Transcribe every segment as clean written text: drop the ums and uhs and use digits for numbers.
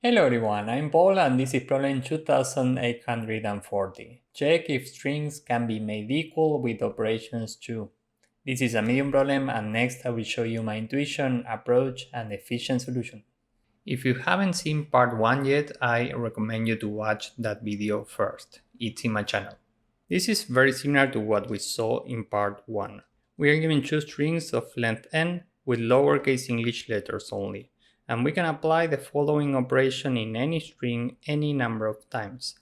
Hello everyone, I'm Paul and this is problem 2840. Check if strings can be made equal with operations too. This is a medium problem and next I will show you my intuition, approach and efficient solution. If you haven't seen part 1 yet, I recommend you to watch that video first. It's in my channel. This is very similar to what we saw in part 1. We are given two strings of length n with lowercase English letters only, and we can apply the following operation in any string any number of times.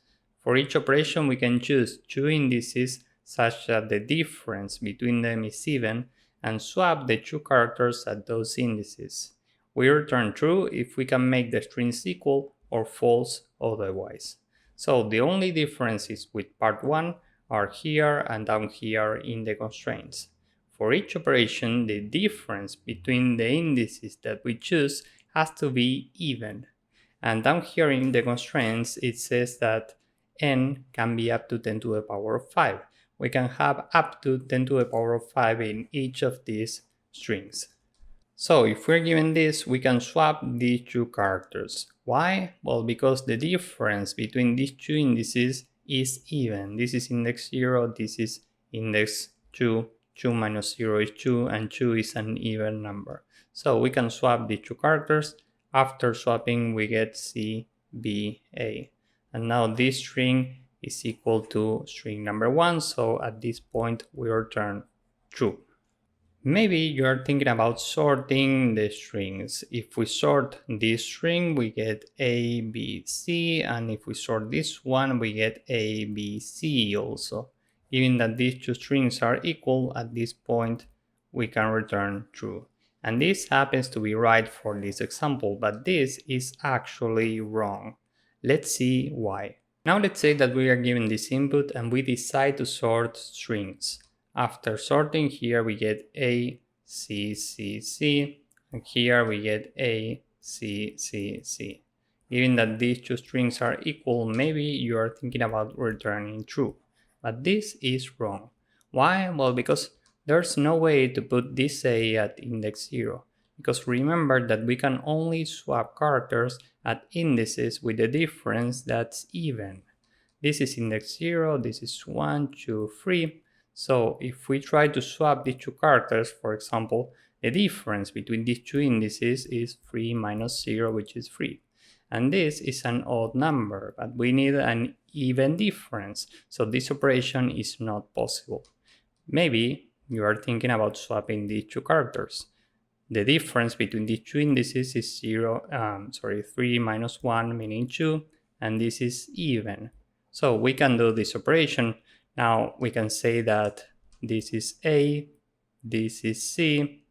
For each operation we can choose two indices such that the difference between them is even and swap the two characters at those indices. We return true if we can make the strings equal or false otherwise. So the only differences with part 1 are here and down here in the constraints. For each operation, the difference between the indices that we choose has to be even. And down here in the constraints, it says that n can be up to 10 to the power of 5. We can have up to 10 to the power of 5 in each of these strings. So if we're given this, we can swap these two characters. Why? Well, because the difference between these two indices is even. This is index 0, this is index 2, 2 minus 0 is 2, and 2 is an even number. So we can swap the two characters. After swapping, we get C, B, A. And now this string is equal to string number 1, so at this point we return true. Maybe you are thinking about sorting the strings. If we sort this string, we get A, B, C, and if we sort this one, we get A, B, C also. Given that these two strings are equal, at this point, we can return true. And this happens to be right for this example, but this is actually wrong. Let's see why. Now let's say that we are given this input and we decide to sort strings. After sorting, here we get A, C, C, C, and here we get A, C, C, C. Given that these two strings are equal, maybe you are thinking about returning true. But this is wrong. Why? Well, because there's no way to put this A at index 0. Because remember that we can only swap characters at indices with a difference that's even. This is index 0, this is 1, 2, 3. So if we try to swap these two characters, for example, the difference between these two indices is 3 minus 0, which is 3. And this is an odd number, but we need an even difference, so this operation is not possible. Maybe you are thinking about swapping these two characters. The difference between these two indices is 3 minus 1, meaning 2, and this is even. So we can do this operation. Now we can say that this is A, this is C,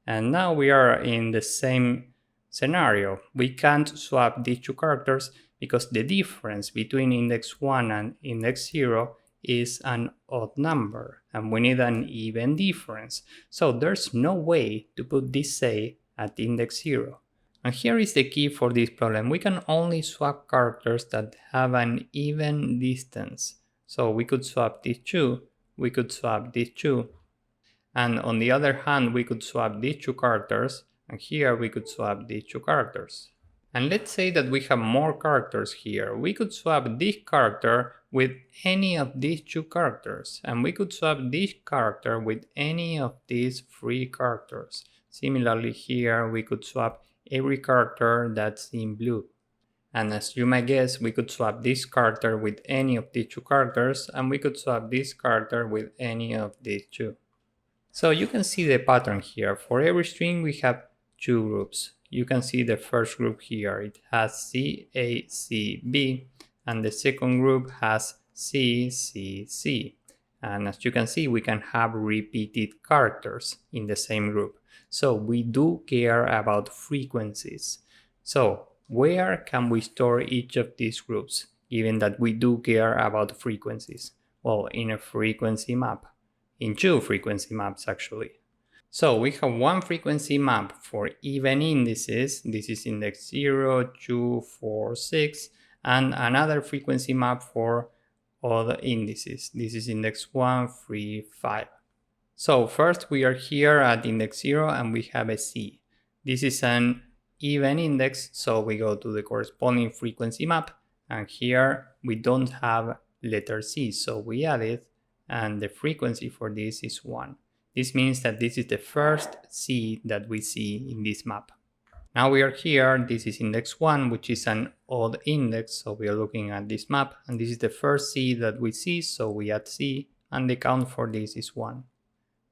and now we are in the same scenario. We can't swap these two characters because the difference between index 1 and index 0 is an odd number, and we need an even difference. So there's no way to put this A at index 0. And here is the key for this problem. We can only swap characters that have an even distance. So we could swap these two, we could swap these two, and on the other hand we could swap these two characters, and here we could swap these two characters. And let's say that we have more characters here. We could swap this character with any of these two characters, and we could swap this character with any of these three characters. Similarly here we could swap every character that's in blue. And as you might guess, we could swap this character with any of these two characters, and we could swap this character with any of these two. So you can see the pattern here. For every string we have two groups. You can see the first group here. It has C, A, C, B, and the second group has C, C, C. And as you can see, we can have repeated characters in the same group. So we do care about frequencies. So where can we store each of these groups, given that we do care about frequencies? Well, in a frequency map. In two frequency maps, actually. So we have one frequency map for even indices. This is index 0, 2, 4, 6. And another frequency map for other indices. This is index 1, 3, 5. So first we are here at index 0 and we have a C. This is an even index, so we go to the corresponding frequency map, and here we don't have letter C, so we add it, and the frequency for this is 1. This means that this is the first C that we see in this map. Now we are here, this is index 1, which is an odd index, so we are looking at this map, and this is the first C that we see, so we add C, and the count for this is 1.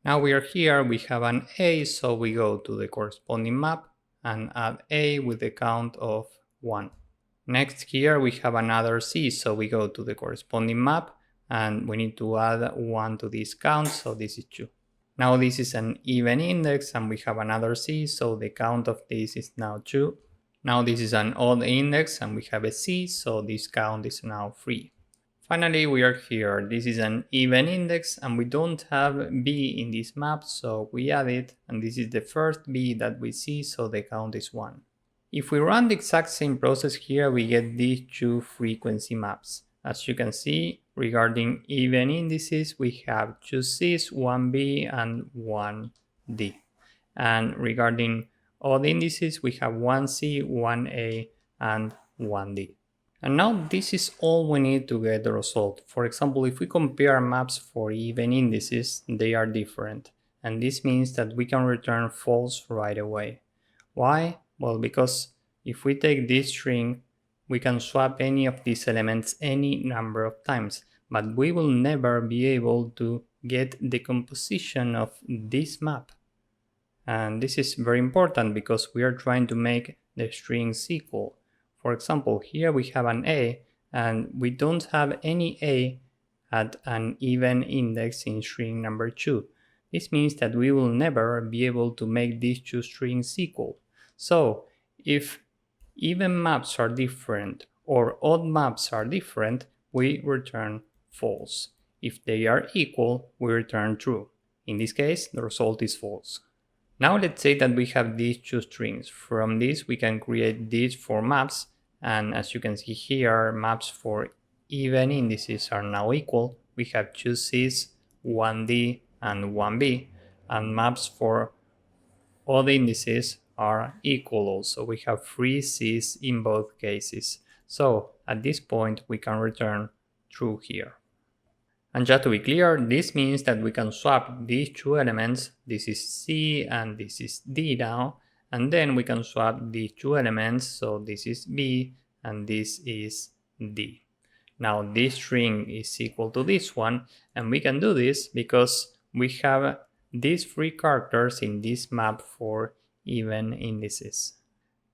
Now we are here, we have an A, so we go to the corresponding map and add A with the count of 1. Next here we have another C, so we go to the corresponding map and we need to add 1 to this count, so this is 2. Now this is an even index and we have another C, so the count of this is now 2. Now this is an odd index and we have a C, so this count is now 3. Finally, we are here. This is an even index and we don't have B in this map, so we add it, and this is the first B that we see, so the count is 1. If we run the exact same process here, we get these two frequency maps. As you can see, regarding even indices, we have 2 Cs, 1 B and 1 D. And regarding odd indices, we have 1 C, 1 A and 1 D. And now this is all we need to get the result. For example, if we compare maps for even indices, they are different. And this means that we can return false right away. Why? Well, because if we take this string, we can swap any of these elements any number of times, but we will never be able to get the composition of this map. And this is very important because we are trying to make the strings equal. For example, here we have an A and we don't have any A at an even index in string number 2. This means that we will never be able to make these two strings equal. So if even maps are different or odd maps are different, we return false. If they are equal, we return true. In this case, the result is false. Now let's say that we have these two strings. From this we can create these four maps, and as you can see here, maps for even indices are now equal. We have 2 Cs, 1 D and 1 B, and maps for odd indices are equal also. We have 3 Cs in both cases. So at this point we can return true here. And just to be clear, this means that we can swap these two elements. This is C and this is D now. And then we can swap these two elements. So this is B and this is D. Now this string is equal to this one. And we can do this because we have these 3 characters in this map for even indices.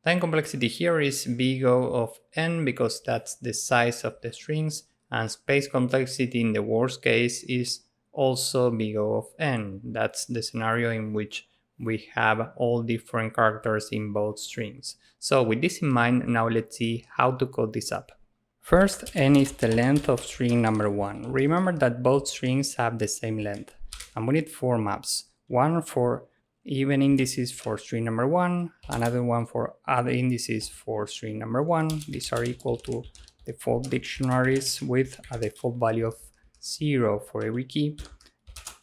Time complexity here is big O of n because that's the size of the strings. And space complexity in the worst case is also big O of n. That's the scenario in which we have all different characters in both strings. So with this in mind, now let's see how to code this up. First, n is the length of string number 1. Remember that both strings have the same length. And we need 4 maps. One for even indices for string number 1, another one for odd indices for string number 1. These are equal to default dictionaries with a default value of 0 for every key,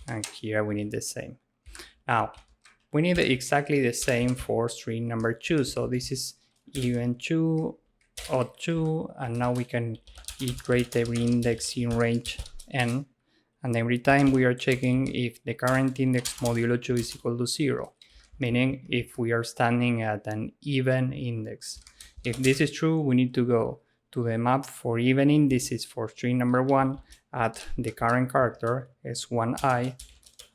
and here we need the same. Now we need exactly the same for string number 2, so this is even 2, odd 2, and now we can iterate every index in range n, and every time we are checking if the current index modulo 2 is equal to 0, meaning if we are standing at an even index. If this is true, we need to go to the map for even indices for string number 1, add the current character s1i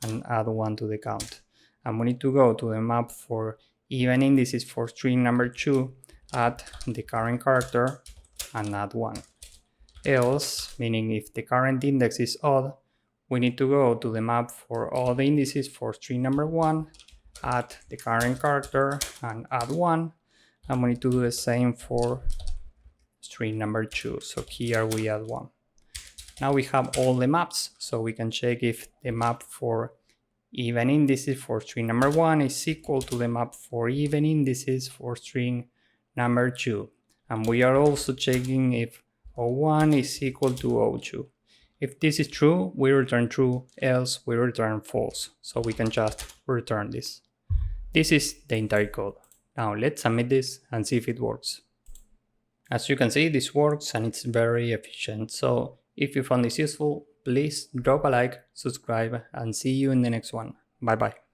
and add 1 to the count. And we need to go to the map for even indices for string number 2, add the current character and add 1. Else, meaning if the current index is odd, we need to go to the map for all the indices for string number 1, add the current character and add 1. And we need to do the same for string number 2, so here we add 1. Now we have all the maps, so we can check if the map for even indices for string number 1 is equal to the map for even indices for string number 2. And we are also checking if O1 is equal to O2. If this is true, we return true, else we return false. So we can just return this. This is the entire code. Now let's submit this and see if it works. As you can see, this works and it's very efficient. So if you found this useful, please drop a like, subscribe, and see you in the next one. Bye bye.